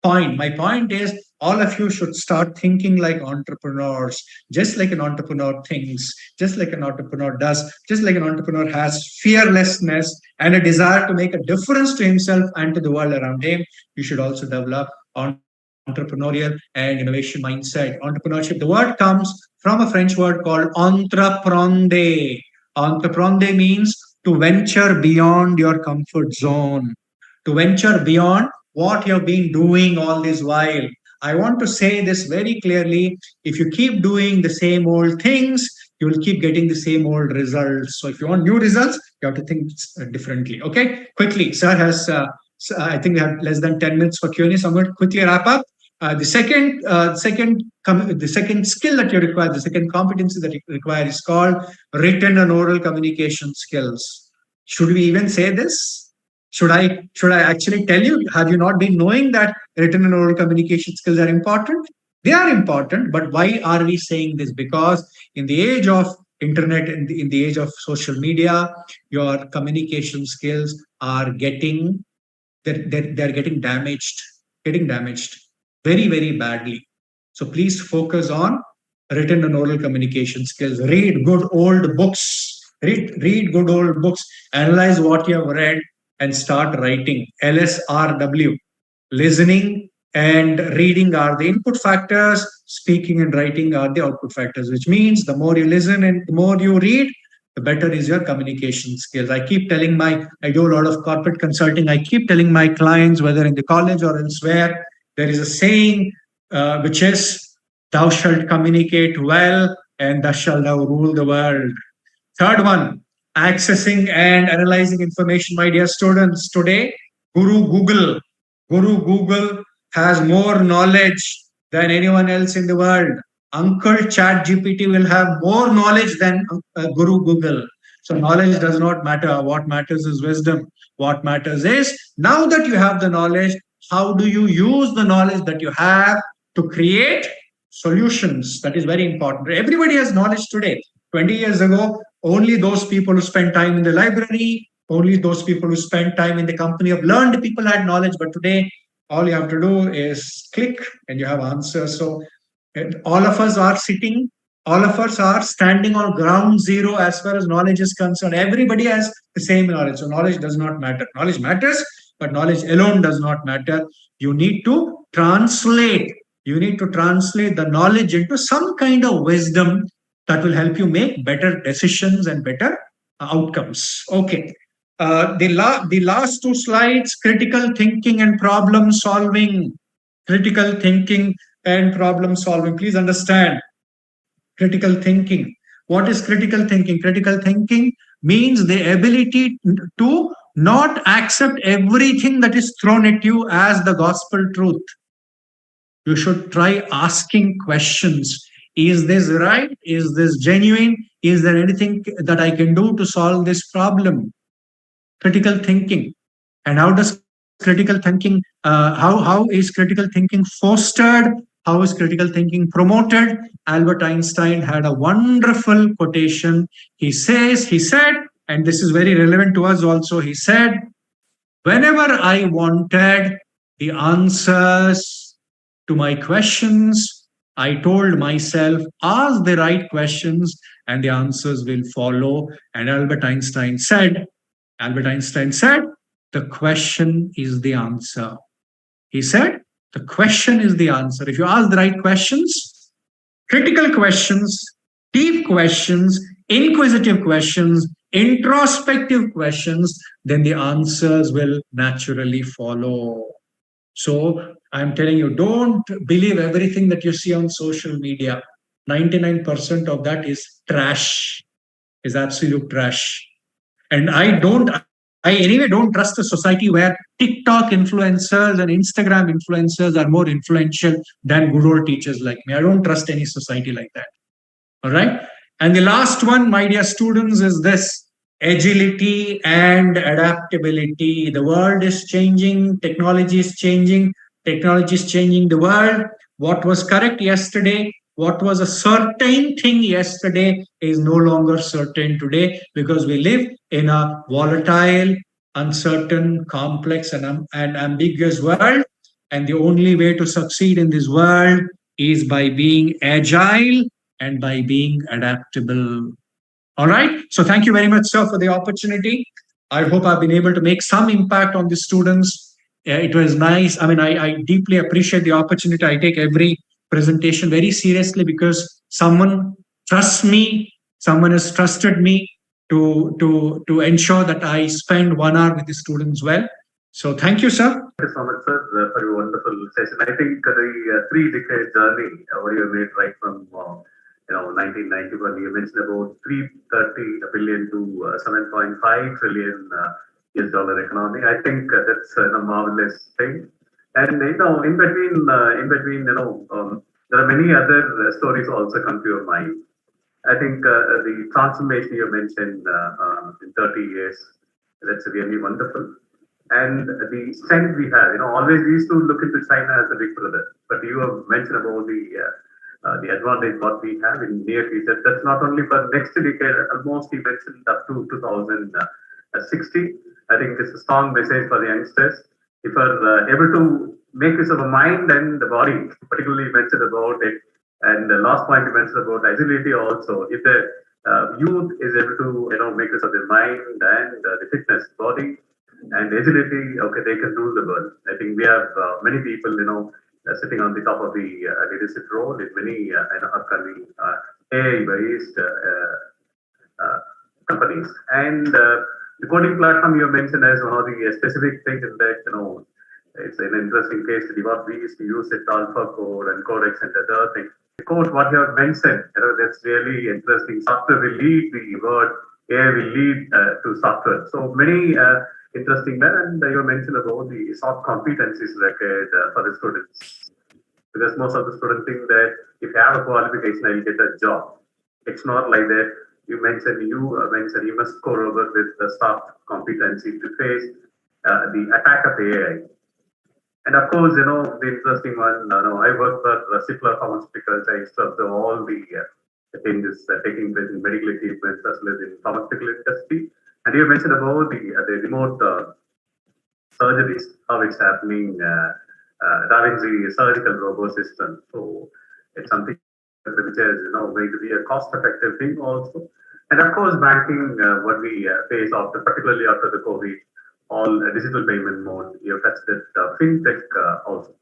S3: point. My point is all of you should start thinking like entrepreneurs, just like an entrepreneur thinks, just like an entrepreneur does, just like an entrepreneur has fearlessness and a desire to make a difference to himself and to the world around him. You should also develop entrepreneurial and innovation mindset. Entrepreneurship, the word comes from a French word called entreprendre. Entreprendre means to venture beyond your comfort zone, to venture beyond what you've been doing all this while. I want to say this very clearly. If you keep doing the same old things, you will keep getting the same old results. So if you want new results, you have to think differently. Okay, quickly. Sir has, I think we have less than 10 minutes for Q&A, so I'm going to quickly wrap up. The second skill that you require, the second competency that you require is called written and oral communication skills. Should we even say this? Should I actually tell you? Have you not been knowing that written and oral communication skills are important? They are important, but why are we saying this? Because in the age of internet, in the age of social media, your communication skills are getting they're getting damaged very, very badly. So please focus on written and oral communication skills. Read good old books. Read good old books. Analyze what you have read and start writing. LSRW. Listening and reading are the input factors. Speaking and writing are the output factors, which means the more you listen and the more you read, the better is your communication skills. I do a lot of corporate consulting. I keep telling my clients, whether in the college or elsewhere, there is a saying which is, thou shalt communicate well and thus shalt thou rule the world. Third one, accessing and analyzing information. My dear students, today, Guru Google has more knowledge than anyone else in the world. Uncle Chat GPT will have more knowledge than Guru Google. So knowledge does not matter. What matters is wisdom. What matters is, now that you have the knowledge, how do you use the knowledge that you have to create solutions? That is very important. Everybody has knowledge today. 20 years ago, only those people who spent time in the library, only those people who spent time in the company of learned people had knowledge. But today, all you have to do is click and you have answers. So all of us are standing on ground zero as far as knowledge is concerned. Everybody has the same knowledge. So knowledge does not matter. Knowledge matters, but knowledge alone does not matter. You need to translate. The knowledge into some kind of wisdom that will help you make better decisions and better outcomes. Okay. The last two slides, critical thinking and problem solving. Critical thinking and problem solving. Please understand critical thinking. What is critical thinking? Critical thinking means the ability to not accept everything that is thrown at you as the gospel truth. You should try asking questions. Is this right? Is this genuine? Is there anything that I can do to solve this problem? Critical thinking. And how does critical thinking, how is critical thinking fostered? How is critical thinking promoted? Albert Einstein had a wonderful quotation. He said, and this is very relevant to us also, he said, whenever I wanted the answers to my questions, I told myself, ask the right questions and the answers will follow. And Albert Einstein said, the question is the answer. He said, the question is the answer. If you ask the right questions, critical questions, deep questions, inquisitive questions, introspective questions, then the answers will naturally follow. So I'm telling you, don't believe everything that you see on social media. 99% of that is trash, is absolute trash. And I anyway don't trust a society where TikTok influencers and Instagram influencers are more influential than good old teachers like me. I don't trust any society like that. All right. And the last one, my dear students, is this: agility and adaptability. The world is changing, technology is changing the world. What was correct yesterday, what was a certain thing yesterday is no longer certain today, because we live in a volatile, uncertain, complex, and ambiguous world. And the only way to succeed in this world is by being agile and by being adaptable. All right. So thank you very much, sir, for the opportunity. I hope I've been able to make some impact on the students. It was nice. I mean, I deeply appreciate the opportunity. I take every presentation very seriously because someone trusts me, someone has trusted me to ensure that I spend 1 hour with the students well. So thank you, sir.
S2: Thank you so much, sir, for your wonderful session. I think the 3-decade journey what you made right from 1991, you mentioned about 330 billion to 7.5 trillion US dollar economy. I think that's a marvelous thing. And there are many other stories also come to your mind. I think the transformation you mentioned in 30 years, that's really wonderful. And the strength we have, always we used to look into China as a big brother, but you have mentioned about the advantage what we have in near future. That's not only for next decade, almost you mentioned up to 2060. I think it's a strong message for the youngsters. If we're able to make use of the mind and the body, particularly mentioned about it, and the last point you mentioned about agility also, if the youth is able to make use of their mind and the fitness body and agility, okay, they can rule the world. I think we have many people, sitting on the top of the leadership role in many upcoming AI-based companies. And the coding platform you mentioned as one of the specific things in that, it's an interesting case study. What we used to use it, Alpha Code and Codex and other things. The code, what you have mentioned, that's really interesting. Software will lead the world, AI will lead to software. So many interesting there. And you mentioned about the soft competencies required for the students. Because most of the students think that if you have a qualification, I will get a job. It's not like that. You mentioned you must score over with the soft competency to face the attack of AI. And of course, the interesting one, I work for Cipla Pharmaceuticals. I used to observe all the changes taking place in medical equipment, especially in pharmaceutical industry. And you mentioned about the remote surgeries, how it's happening, Da Vinci surgical robot system. So it's something which is going to be a cost-effective thing also. And of course, banking, what we face after, particularly after the COVID, all digital payment mode, you touched it, fintech also.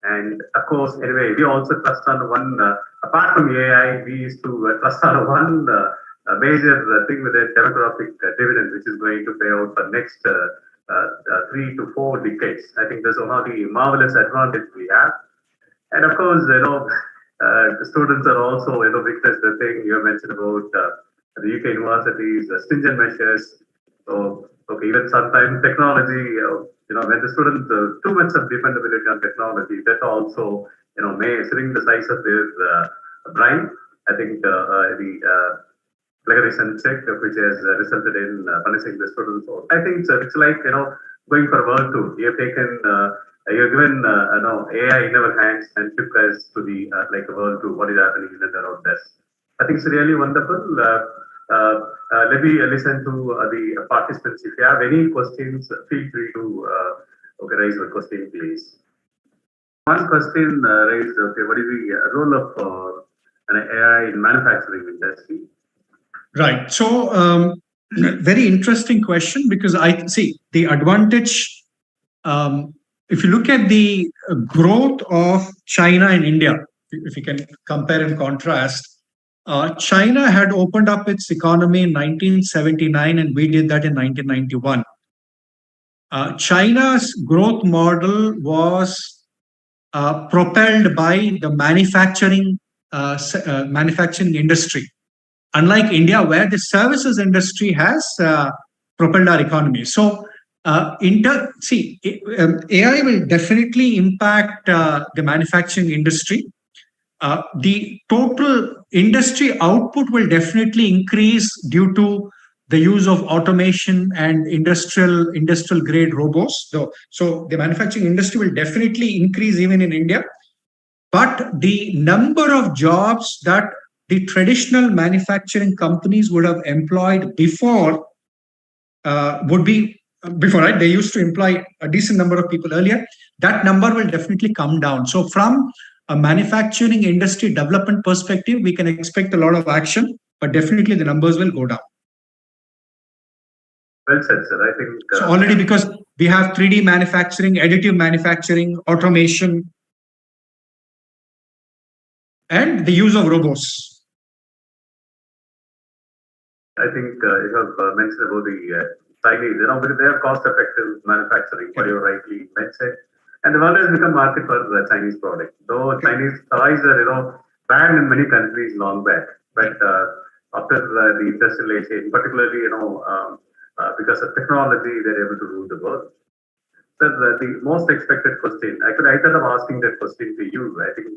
S2: And of course, anyway, we also trust on one, apart from AI, we used to trust on one major thing with a demographic dividend, which is going to pay out for next 3 to 4 decades. I think that's one of the marvelous advantage we have. And of course, the students are also, witness the thing you mentioned about the UK universities, stringent measures. So, okay, even sometimes technology, when the students too much of dependability on technology, that also, may shrink the size of their brain. I think the plagiarism check, which has resulted in punishing the students. I think it's like, going for world tour. You've taken, you're given, AI in our hands and took us to the, like a world tour, what is happening in and around us. I think it's really wonderful. Let me listen to the participants. If you have any questions, feel free to raise your question, please. One question raised, what is the role of an AI in manufacturing industry?
S3: Right. So, very interesting question, because I see the advantage. If you look at the growth of China and India, if you can compare and contrast, China had opened up its economy in 1979, and we did that in 1991. China's growth model was propelled by the manufacturing industry, unlike India, where the services industry has propelled our economy. So, AI will definitely impact the manufacturing industry. The total industry output will definitely increase due to the use of automation and industrial grade robots. So the manufacturing industry will definitely increase even in India. But the number of jobs that the traditional manufacturing companies would have employed before right? They used to employ a decent number of people earlier. That number will definitely come down. So from a manufacturing industry development perspective, we can expect a lot of action, but definitely the numbers will go down.
S2: Well said, sir. I think
S3: so already, because we have 3D manufacturing, additive manufacturing, automation, and the use of robots.
S2: I think you have mentioned about the Chinese, because they are cost-effective manufacturing, what you rightly mentioned, and the world has become market for the Chinese product. Though Chinese toys are, banned in many countries long back, but after the industrialization, particularly, because of technology, they're able to rule the world. So Sir, the most expected question. Actually, I thought of asking that question to you. I think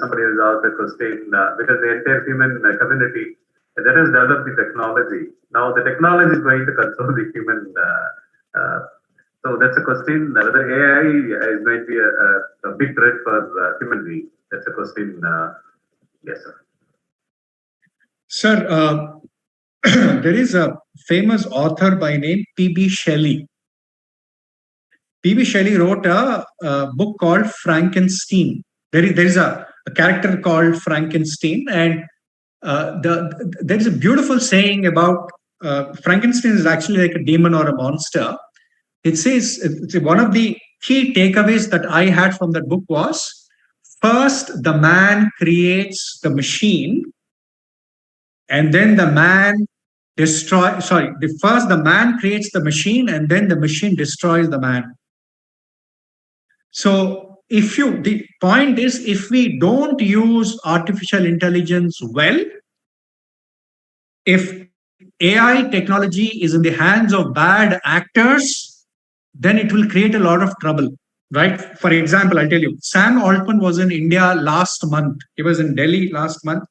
S2: somebody has asked that question because the entire human community that has developed the technology. Now the technology is going to control the human. So that's a question whether AI is going to be a big threat for human beings. That's a question. Yes, sir.
S3: Sir, there is a famous author by name P.B. Shelley. P.B. Shelley wrote a book called Frankenstein. There is a character called Frankenstein, and there is a beautiful saying about Frankenstein is actually like a demon or a monster. It says one of the key takeaways that I had from that book was first the man creates the machine, and then the man first the man creates the machine, and then the machine destroys the man. So the point is, if we don't use artificial intelligence well, if AI technology is in the hands of bad actors, then it will create a lot of trouble, right? For example, I'll tell you, Sam Altman was in India last month. He was in Delhi last month.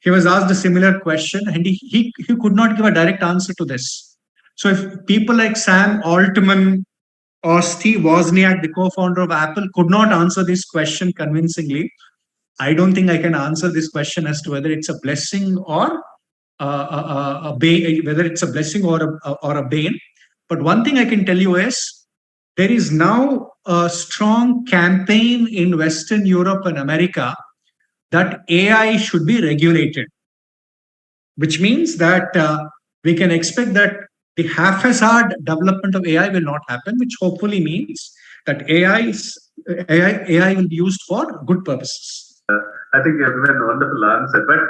S3: He was asked a similar question, and he could not give a direct answer to this. So if people like Sam Altman or Steve Wozniak, the co-founder of Apple, could not answer this question convincingly, I don't think I can answer this question as to whether it's a blessing or a bane, whether it's a blessing or a bane. But one thing I can tell you is there is now a strong campaign in Western Europe and America that AI should be regulated, which means that we can expect that the haphazard development of AI will not happen, which hopefully means that AI will be used for good purposes.
S2: I think you have given a wonderful answer. But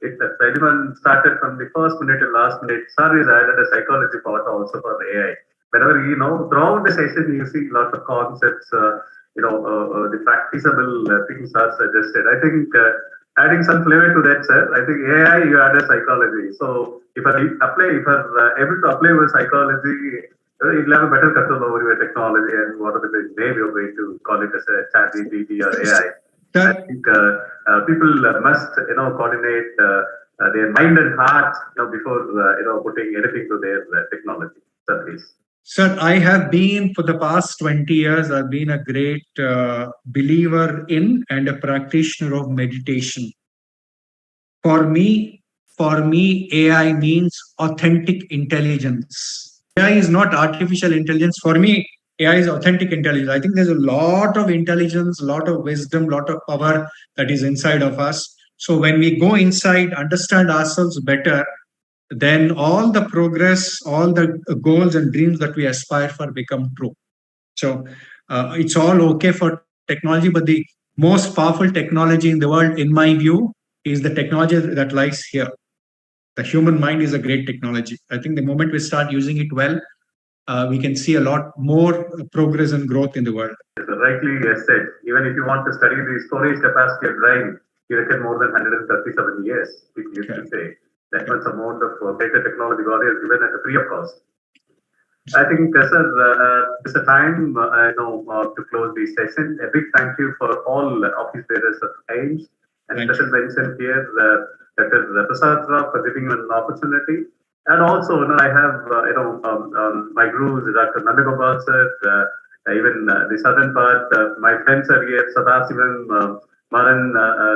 S2: if anyone started from the first minute to last minute, sir is added a psychology part also for the AI. Whenever throughout the session, you see lots of concepts, the practicable things are suggested. I think adding some flavor to that, sir, I think AI, you added psychology. So if I able to apply your psychology, you'll have a better control over your technology and whatever the name you're going to call it as a chat GPT or AI. I think people must, coordinate their mind and heart, before, putting anything to their technology. So please.
S3: Sir, I have been for the past 20 years, I've been a great believer in and a practitioner of meditation. For me, AI means authentic intelligence. AI is not artificial intelligence. For me, AI is authentic intelligence. I think there's a lot of intelligence, a lot of wisdom, a lot of power that is inside of us. So when we go inside, understand ourselves better, then all the progress, all the goals and dreams that we aspire for become true. So it's all okay for technology, but the most powerful technology in the world, in my view, is the technology that lies here. The human mind is a great technology. I think the moment we start using it well, we can see a lot more progress and growth in the world.
S2: Rightly said. Even if you want to study the storage capacity of brain, you reckon more than 137 years, people used to say. That much amount of data technology God has given at a free of cost. I think, sir, it's a time to close the session. A big thank you for all office bearers of EThames, and special mention here, Dr. Prasad Rao, for giving an opportunity. And also, I have my gurus, Dr. Nandagopal sir, even the southern part. My friends are here, Sadasivan, Maran,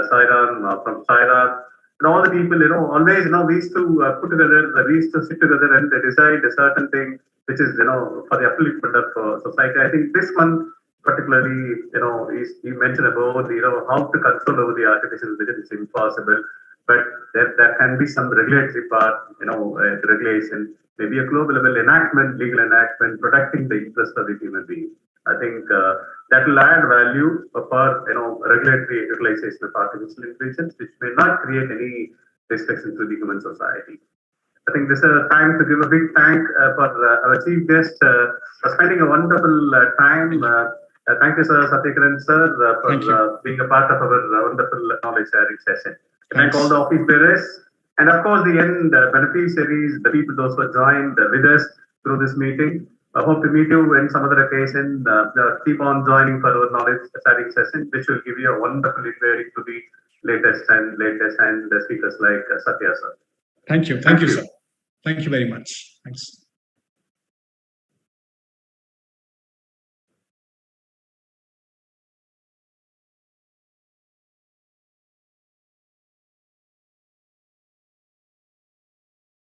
S2: Sairam from Sairam. And all the people, always, we used to put together, we used to sit together and decide a certain thing, which is, for the upliftment of society. I think this one particularly, you mentioned about, how to control over the artificial intelligence is impossible. But there can be some regulatory part, regulation, maybe a global level enactment, legal enactment, protecting the interest of the human being. I think that will add value for regulatory utilization of artificial intelligence, which may not create any restrictions to the human society. I think this is a time to give a big thank for our chief guest for spending a wonderful time. Thank you, sir, Satya Kiran, sir, for being a part of our wonderful knowledge sharing session. Thank all the office bearers, and of course the end beneficiaries, the people those who joined with us through this meeting. I hope to meet you in some other occasion. Keep on joining for our knowledge sharing session, which will give you a wonderful inquiry to the latest and speakers like Satya sir.
S3: Thank you. Thank you, sir. Thank you very much. Thanks.